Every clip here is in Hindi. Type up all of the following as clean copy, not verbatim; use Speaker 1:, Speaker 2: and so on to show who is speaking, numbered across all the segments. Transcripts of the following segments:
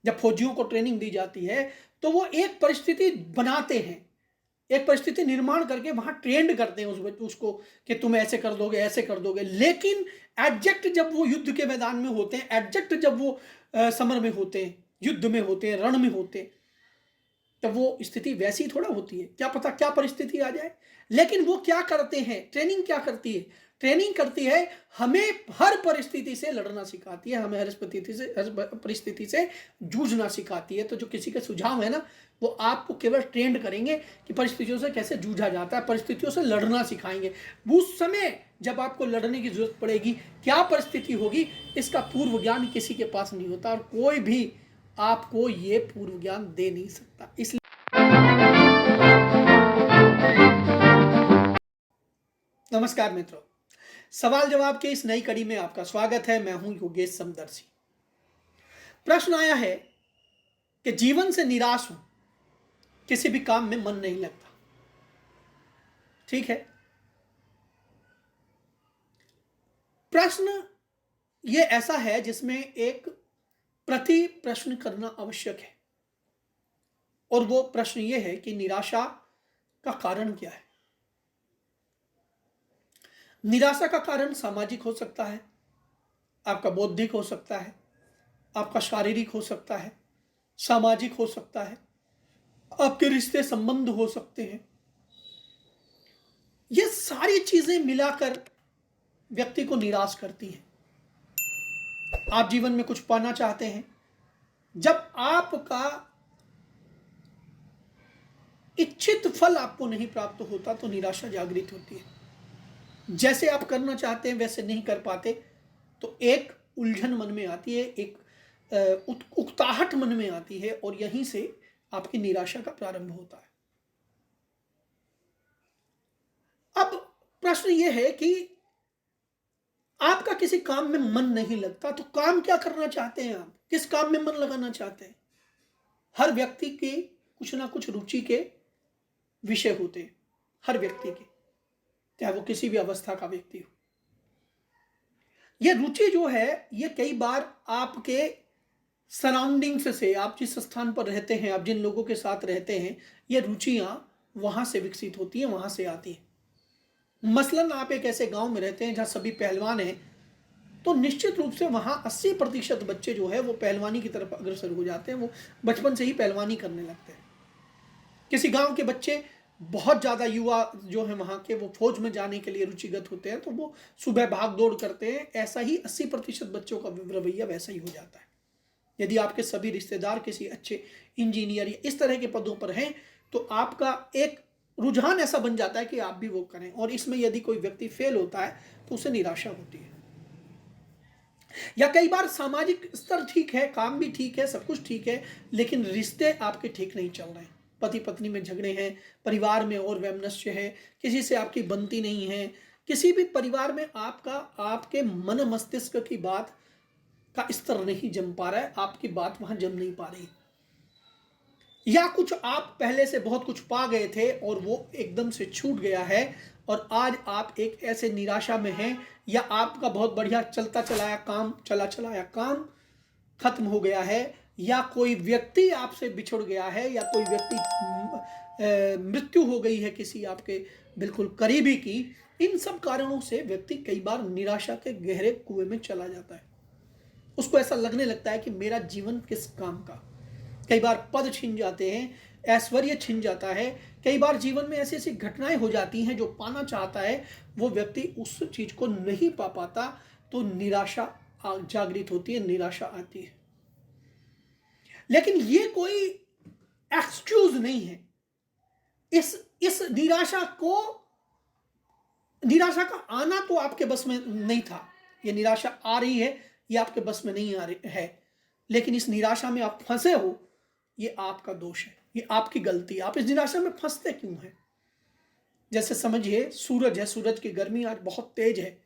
Speaker 1: जब फौजियों को ट्रेनिंग दी जाती है तो वो एक परिस्थिति बनाते हैं, एक परिस्थिति निर्माण करके वहां ट्रेंड करते हैं उसको कि तुम ऐसे कर दोगे, ऐसे कर दोगे। लेकिन एग्जैक्ट जब वो युद्ध के मैदान में होते हैं, एग्जैक्ट जब वो समर में होते हैं, युद्ध में होते हैं, रण में होते हैं, तो वो स्थिति वैसी थोड़ा होती है, क्या पता क्या परिस्थिति आ जाए। लेकिन वो क्या करते हैं, ट्रेनिंग क्या करती है, ट्रेनिंग करती है हमें हर परिस्थिति से लड़ना सिखाती है, हमें हर परिस्थिति से जूझना सिखाती है। तो जो किसी का सुझाव है ना, वो आपको केवल ट्रेंड करेंगे कि परिस्थितियों से कैसे जूझा जाता है, परिस्थितियों से लड़ना सिखाएंगे। उस समय जब आपको लड़ने की जरूरत पड़ेगी, क्या परिस्थिति होगी, इसका पूर्व ज्ञान किसी के पास नहीं होता और कोई भी आपको ये पूर्व ज्ञान दे नहीं सकता। इसलिए नमस्कार मित्रों, सवाल जवाब के इस नई कड़ी में आपका स्वागत है। मैं हूं योगेश समदर्शी। प्रश्न आया है कि जीवन से निराश हूं, किसी भी काम में मन नहीं लगता। ठीक है, प्रश्न ये ऐसा है जिसमें एक प्रति प्रश्न करना आवश्यक है, और वो प्रश्न ये है कि निराशा का कारण क्या है। निराशा का कारण सामाजिक हो सकता है, आपका बौद्धिक हो सकता है, आपका शारीरिक हो सकता है, सामाजिक हो सकता है, आपके रिश्ते संबंध हो सकते हैं। ये सारी चीजें मिलाकर व्यक्ति को निराश करती हैं। आप जीवन में कुछ पाना चाहते हैं, जब आपका इच्छित फल आपको नहीं प्राप्त होता तो निराशा जागृत होती है। जैसे आप करना चाहते हैं वैसे नहीं कर पाते तो एक उलझन मन में आती है, एक उकताहट मन में आती है, और यहीं से आपकी निराशा का प्रारंभ होता है। अब प्रश्न यह है कि आपका किसी काम में मन नहीं लगता तो काम क्या करना चाहते हैं, आप किस काम में मन लगाना चाहते हैं। हर व्यक्ति के कुछ ना कुछ रुचि के विषय होते हैं, हर व्यक्ति के, चाहे वो किसी भी अवस्था का व्यक्ति हो। यह रुचि जो है ये कई बार आपके सराउंडिंग्स से, आप जिस स्थान पर रहते हैं, आप जिन लोगों के साथ रहते हैं, ये रुचियां वहां से विकसित होती हैं, वहां से आती हैं। मसलन आप एक ऐसे गांव में रहते हैं जहां सभी पहलवान हैं, तो निश्चित रूप से वहां 80% बच्चे जो है वो पहलवानी की तरफ अग्रसर हो जाते हैं, वो बचपन से ही पहलवानी करने लगते हैं। किसी गांव के बच्चे बहुत ज़्यादा युवा जो है वहाँ के, वो फौज में जाने के लिए रुचिगत होते हैं, तो वो सुबह भाग दौड़ करते हैं। ऐसा ही 80% बच्चों का रवैया वैसा ही हो जाता है। यदि आपके सभी रिश्तेदार किसी अच्छे इंजीनियर या इस तरह के पदों पर हैं तो आपका एक रुझान ऐसा बन जाता है कि आप भी वो करें, और इसमें यदि कोई व्यक्ति फेल होता है तो उसे निराशा होती है। या कई बार सामाजिक स्तर ठीक है, काम भी ठीक है, सब कुछ ठीक है, लेकिन रिश्ते आपके ठीक नहीं चल रहे हैं। पति पत्नी में झगड़े हैं, परिवार में और वैमनस्य है, किसी से आपकी बनती नहीं है, किसी भी परिवार में आपका आपके मन मस्तिष्क की बात का स्तर नहीं जम पा रहा है, आपकी बात वहां जम नहीं पा रही, या कुछ आप पहले से बहुत कुछ पा गए थे और वो एकदम से छूट गया है, और आज आप एक ऐसे निराशा में हैं, या आपका बहुत बढ़िया चलता चलाया काम खत्म हो गया है, या कोई व्यक्ति आपसे बिछुड़ गया है, या कोई व्यक्ति मृत्यु हो गई है किसी आपके बिल्कुल करीबी की। इन सब कारणों से व्यक्ति कई बार निराशा के गहरे कुएं में चला जाता है। उसको ऐसा लगने लगता है कि मेरा जीवन किस काम का। कई बार पद छिन जाते हैं, ऐश्वर्य छिन जाता है, कई बार जीवन में ऐसी ऐसी घटनाएं हो जाती हैं जो पाना चाहता है वो व्यक्ति उस चीज को नहीं पा पाता, तो निराशा जागृत होती है, निराशा आती है। लेकिन ये कोई एक्सक्यूज नहीं है। इस निराशा का आना तो आपके बस में नहीं था। ये निराशा आ रही है, ये आपके बस में नहीं आ रही है, लेकिन इस निराशा में आप फंसे हो, ये आपका दोष है, ये आपकी गलती है। आप इस निराशा में फंसते क्यों हैं? जैसे समझिए सूरज है, सूरज की गर्मी आज बहुत तेज है,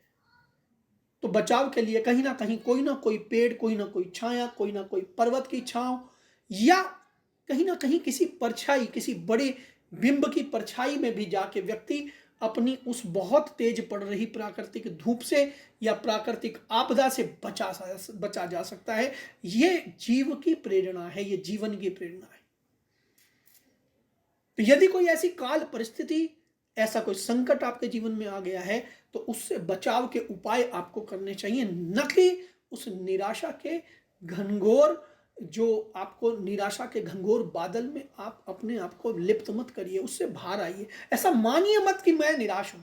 Speaker 1: तो बचाव के लिए कहीं ना कोई पेड़, कोई ना कोई छाया, कोई ना कोई पर्वत की छांव, या कहीं ना कहीं किसी परछाई, किसी बड़े बिंब की परछाई में भी जाके व्यक्ति अपनी उस बहुत तेज पड़ रही प्राकृतिक धूप से या प्राकृतिक आपदा से बचा जा सकता है। ये जीव की प्रेरणा है, ये जीवन की प्रेरणा है। तो यदि कोई ऐसी काल परिस्थिति, ऐसा कोई संकट आपके जीवन में आ गया है, तो उससे बचाव के उपाय आपको करने चाहिए, न कि उस निराशा के घनघोर, जो आपको निराशा के घनघोर बादल में आप अपने आप को लिप्त मत करिए, उससे बाहर आइए। ऐसा मानिए मत कि मैं निराश हूं।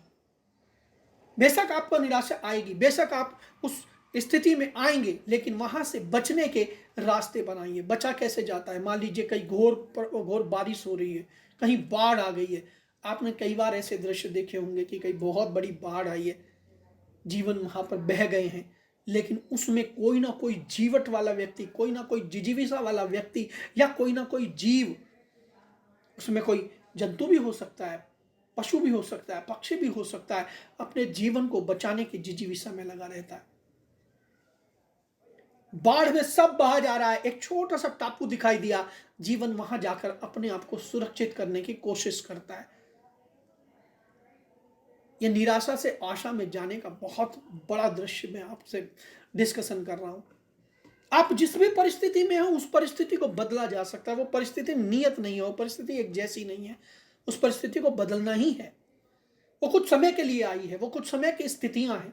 Speaker 1: बेशक आपको निराशा आएगी, बेशक आप उस स्थिति में आएंगे, लेकिन वहां से बचने के रास्ते बनाइए। बचा कैसे जाता है? मान लीजिए कहीं घोर बारिश हो रही है, कहीं बाढ़ आ गई है। आपने कई बार ऐसे दृश्य देखे होंगे कि कहीं बहुत बड़ी बाढ़ आई है, जीवन वहां पर बह गए हैं, लेकिन उसमें कोई ना कोई जीवट वाला व्यक्ति, कोई ना कोई जिजीविसा वाला व्यक्ति, या कोई ना कोई जीव, उसमें कोई जंतु भी हो सकता है, पशु भी हो सकता है, पक्षी भी हो सकता है, अपने जीवन को बचाने की जिजीविसा में लगा रहता है। बाढ़ में सब बहा जा रहा है, एक छोटा सा टापू दिखाई दिया, जीवन वहां जाकर अपने आप को सुरक्षित करने की कोशिश करता है। यह निराशा से आशा में जाने का बहुत बड़ा दृश्य मैं आपसे डिस्कशन कर रहा हूं। आप जिस भी परिस्थिति में हो, उस परिस्थिति को बदला जा सकता है। वो परिस्थिति नियत नहीं है, वो परिस्थिति एक जैसी नहीं है, उस परिस्थिति को बदलना ही है। वो कुछ समय के लिए आई है, वो कुछ समय की स्थितियां हैं।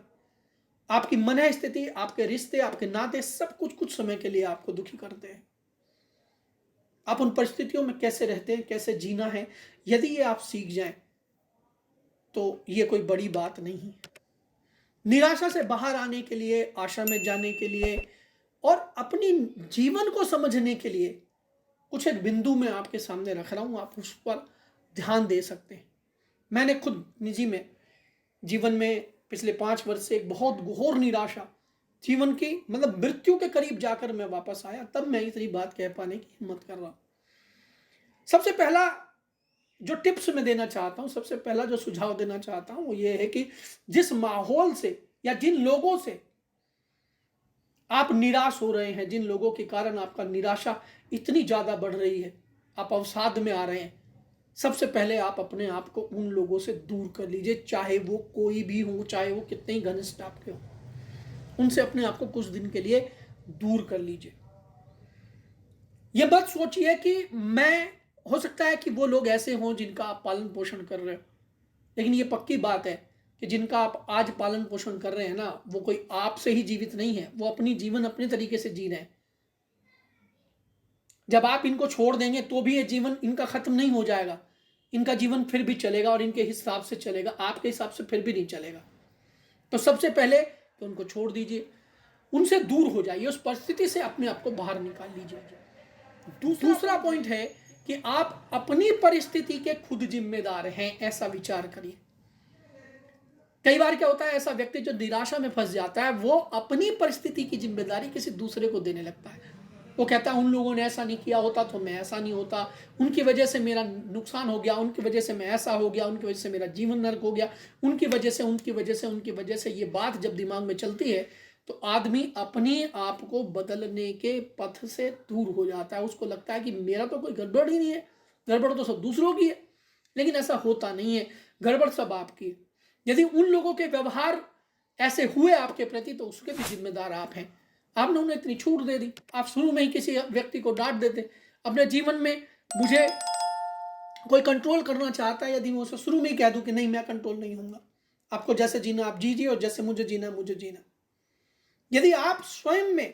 Speaker 1: आपकी मन स्थिति, आपके रिश्ते, आपके नाते, सब कुछ समय के लिए आपको दुखी करते हैं। आप उन परिस्थितियों में कैसे रहते हैं, कैसे जीना है, यदि ये आप सीख जाएं तो ये कोई बड़ी बात नहीं है। निराशा से बाहर आने के लिए, आशा में जाने के लिए और अपनी जीवन को समझने के लिए कुछ एक बिंदु में आपके सामने रख रहा हूं, आप उस पर ध्यान दे सकते हैं। मैंने खुद निजी में जीवन में पिछले 5 वर्ष से एक बहुत घोर निराशा, जीवन की मतलब मृत्यु के करीब जाकर मैं वापस आया, तब मैं इतनी बात कह पाने की हिम्मत कर रहा हूं। सबसे पहला जो टिप्स मैं देना चाहता हूं, सबसे पहला जो सुझाव देना चाहता हूं, वो ये है कि जिस माहौल से या जिन लोगों से आप निराश हो रहे हैं, जिन लोगों के कारण आपका निराशा इतनी ज्यादा बढ़ रही है, आप अवसाद में आ रहे हैं, सबसे पहले आप अपने आप को उन लोगों से दूर कर लीजिए। चाहे वो कोई भी हो, चाहे वो कितने ही घनिष्ठ आपके हो, उनसे अपने आप को कुछ दिन के लिए दूर कर लीजिए। यह मत सोचिए कि मैं, हो सकता है कि वो लोग ऐसे हों जिनका आप पालन पोषण कर रहे हो, लेकिन ये पक्की बात है कि जिनका आप आज पालन पोषण कर रहे हैं ना, वो कोई आपसे ही जीवित नहीं है, वो अपनी जीवन अपने तरीके से जी रहे हैं। जब आप इनको छोड़ देंगे तो भी ये जीवन इनका खत्म नहीं हो जाएगा, इनका जीवन फिर भी चलेगा और इनके हिसाब से चलेगा, आपके हिसाब से फिर भी नहीं चलेगा। तो सबसे पहले तो उनको छोड़ दीजिए, उनसे दूर हो जाइए, उस परिस्थिति से अपने आप को बाहर निकाल लीजिए। दूसरा पॉइंट है कि आप अपनी परिस्थिति के खुद जिम्मेदार हैं, ऐसा विचार करिए। कई बार क्या होता है, ऐसा व्यक्ति जो निराशा में फंस जाता है, वो अपनी परिस्थिति की जिम्मेदारी किसी दूसरे को देने लगता है। वो कहता है उन लोगों ने ऐसा नहीं किया होता तो मैं ऐसा नहीं होता, उनकी वजह से मेरा नुकसान हो गया, उनकी वजह से मैं ऐसा हो गया, उनकी वजह से मेरा जीवन नरक हो गया, उनकी वजह से उनकी वजह से उनकी वजह से। ये बात जब दिमाग में चलती है तो आदमी अपने आप को बदलने के पथ से दूर हो जाता है। उसको लगता है कि मेरा तो कोई गड़बड़ ही नहीं है, गड़बड़ तो सब दूसरों की है। लेकिन ऐसा होता नहीं है, गड़बड़ सब आपकी है। यदि उन लोगों के व्यवहार ऐसे हुए आपके प्रति तो उसके भी जिम्मेदार आप हैं। आपने उन्हें इतनी छूट दे दी, आप शुरू में ही किसी व्यक्ति को डांट देते। अपने जीवन में मुझे कोई कंट्रोल करना चाहता है, यदि मैं उसे शुरू में ही कह दूं कि नहीं मैं कंट्रोल नहीं होऊंगा, आपको जैसे जीना आप जीजिए और जैसे मुझे जीना मुझे जीना। यदि आप स्वयं में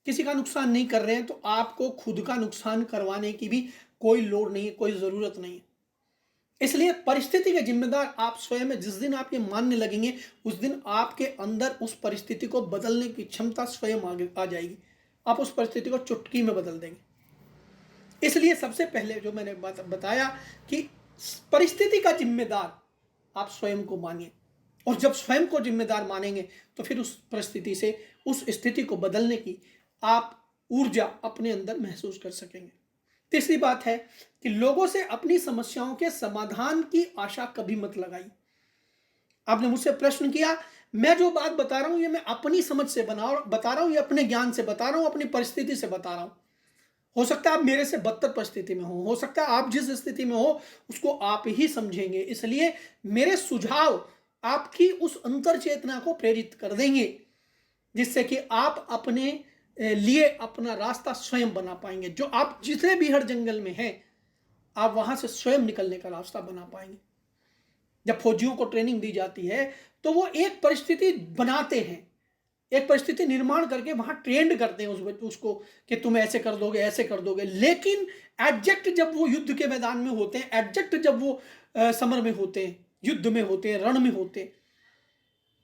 Speaker 1: किसी का नुकसान नहीं कर रहे हैं तो आपको खुद का नुकसान करवाने की भी कोई लोड़ नहीं है, कोई जरूरत नहीं है। इसलिए परिस्थिति के जिम्मेदार आप स्वयं हैं। जिस दिन आप ये मानने लगेंगे उस दिन आपके अंदर उस परिस्थिति को बदलने की क्षमता स्वयं आगे आ जाएगी। आप उस परिस्थिति को चुटकी में बदल देंगे। इसलिए सबसे पहले जो मैंने बताया कि परिस्थिति का जिम्मेदार आप स्वयं को मानिए, और जब स्वयं को जिम्मेदार मानेंगे तो फिर उस परिस्थिति से, उस स्थिति को बदलने की आप ऊर्जा अपने अंदर महसूस कर सकेंगे। तीसरी बात है कि लोगों से अपनी समस्याओं के समाधान की आशा कभी मत लगाइए। आपने मुझसे प्रश्न किया, मैं जो बात बता रहा हूं ये मैं अपनी समझ से बता रहा हूं, ये अपने ज्ञान से बता रहा हूं, अपनी परिस्थिति से बता रहा हूं। हो सकता है आप मेरे से बदतर परिस्थिति में हो सकता है आप जिस स्थिति में हो उसको आप ही समझेंगे, इसलिए मेरे सुझाव आपकी उस अंतर चेतना को प्रेरित कर देंगे, जिससे कि आप अपने लिए अपना रास्ता स्वयं बना पाएंगे। जो आप जितने भी हर जंगल में हैं, आप वहां से स्वयं निकलने का रास्ता बना पाएंगे। जब फौजियों को ट्रेनिंग दी जाती है तो वो एक परिस्थिति बनाते हैं, एक परिस्थिति निर्माण करके वहां ट्रेंड करते हैं उसको कि तुम ऐसे कर दोगे, ऐसे कर दोगे। लेकिन एग्जैक्ट जब वो युद्ध के मैदान में होते हैं, एग्जैक्ट जब वो समर में होते हैं, युद्ध में होते हैं, रण में होते हैं,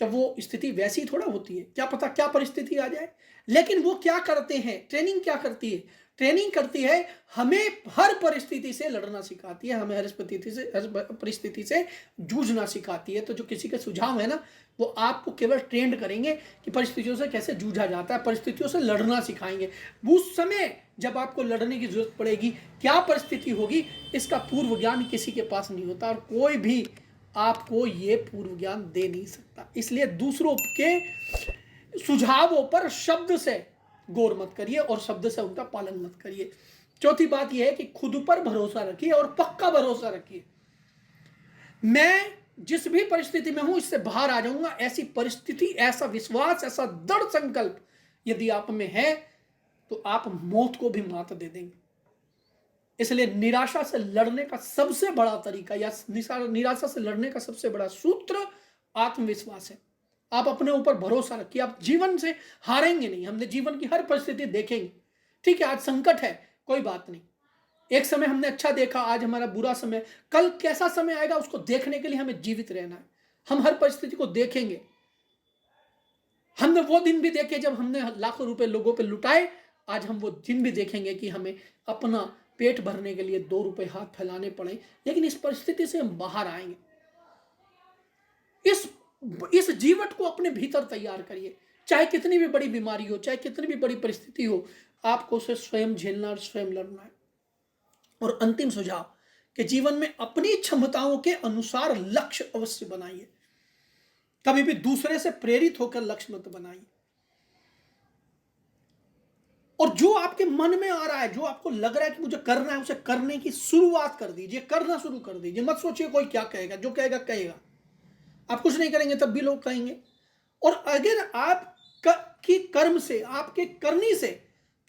Speaker 1: तब वो स्थिति वैसी थोड़ा होती है, क्या पता क्या परिस्थिति आ जाए। लेकिन वो क्या करते हैं, ट्रेनिंग क्या करती है, ट्रेनिंग करती है हमें हर परिस्थिति से लड़ना सिखाती है, हमें हर परिस्थिति से जूझना सिखाती है। तो जो किसी के सुझाव है ना, वो आपको केवल ट्रेंड करेंगे कि परिस्थितियों से कैसे जूझा जाता है, परिस्थितियों से लड़ना सिखाएंगे। उस समय जब आपको लड़ने की जरूरत पड़ेगी, क्या परिस्थिति होगी, इसका पूर्व ज्ञान किसी के पास नहीं होता, और कोई भी आपको ये पूर्व ज्ञान दे नहीं सकता। इसलिए दूसरों के सुझावों पर शब्द से गौर मत करिए और शब्द से उनका पालन मत करिए। चौथी बात यह है कि खुद पर भरोसा रखिए और पक्का भरोसा रखिए। मैं जिस भी परिस्थिति में हूं इससे बाहर आ जाऊंगा, ऐसी परिस्थिति, ऐसा विश्वास, ऐसा दृढ़ संकल्प यदि आप में है तो आप मौत को भी मात दे देंगे। इसलिए निराशा से लड़ने का सबसे बड़ा तरीका या निराशा से लड़ने का सबसे बड़ा सूत्र आत्मविश्वास है। आप अपने ऊपर भरोसा रखिए, आप जीवन से हारेंगे नहीं। हमने जीवन की हर परिस्थिति देखेंगे, ठीक है, आज संकट है, कोई बात नहीं, एक समय हमने अच्छा देखा, आज हमारा बुरा समय, कल कैसा समय आएगा उसको देखने के लिए हमें जीवित रहना है। हम हर परिस्थिति को देखेंगे। हमने वो दिन भी देखे जब हमने लाखों रुपए लोगों पे लुटाए, आज हम वो दिन भी देखेंगे कि हमें अपना पेट भरने के लिए 2 रुपए हाथ फैलाने पड़े, लेकिन इस परिस्थिति से हम बाहर आएंगे। इस जीवट को अपने भीतर तैयार करिए, चाहे कितनी भी बड़ी बीमारी हो, चाहे कितनी भी बड़ी परिस्थिति हो, आपको उसे स्वयं झेलना और स्वयं लड़ना है। और अंतिम सुझाव कि जीवन में अपनी क्षमताओं के अनुसार लक्ष्य अवश्य बनाइए, कभी भी दूसरे से प्रेरित होकर लक्ष्य मत बनाइए। और जो आपके मन में आ रहा है, जो आपको लग रहा है कि मुझे करना है, उसे करने की शुरुआत कर दीजिए, करना शुरू कर दीजिए। मत सोचिए कोई क्या कहेगा, जो कहेगा कहेगा, आप कुछ नहीं करेंगे तब भी लोग कहेंगे। और अगर आपकी कर्म से, आपके करनी से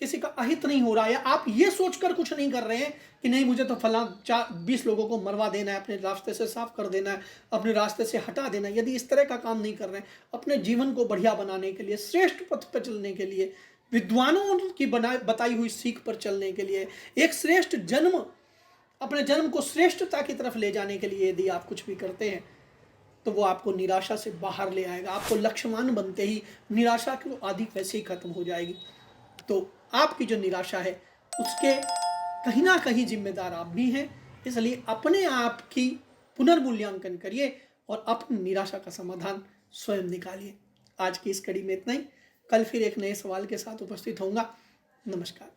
Speaker 1: किसी का अहित नहीं हो रहा है, या आप ये सोचकर कुछ नहीं कर रहे हैं कि नहीं मुझे तो फलां 20 लोगों को मरवा देना है, अपने रास्ते से साफ कर देना है, अपने रास्ते से हटा देना है, यदि इस तरह का काम नहीं कर रहे हैं, अपने जीवन को बढ़िया बनाने के लिए, श्रेष्ठ पथ पर चलने के लिए, विद्वानों की बताई हुई सीख पर चलने के लिए, एक श्रेष्ठ जन्म, अपने जन्म को श्रेष्ठता की तरफ ले जाने के लिए यदि आप कुछ भी करते हैं, तो वो आपको निराशा से बाहर ले आएगा। आपको लक्ष्यवान बनते ही निराशा की आदि वैसे ही खत्म हो जाएगी। तो आपकी जो निराशा है उसके कहीं ना कहीं जिम्मेदार आप भी हैं, इसलिए अपने आप की पुनर्मूल्यांकन करिए और अपनी निराशा का समाधान स्वयं निकालिए। आज की इस कड़ी में इतना ही, कल फिर एक नए सवाल के साथ उपस्थित होऊंगा। नमस्कार।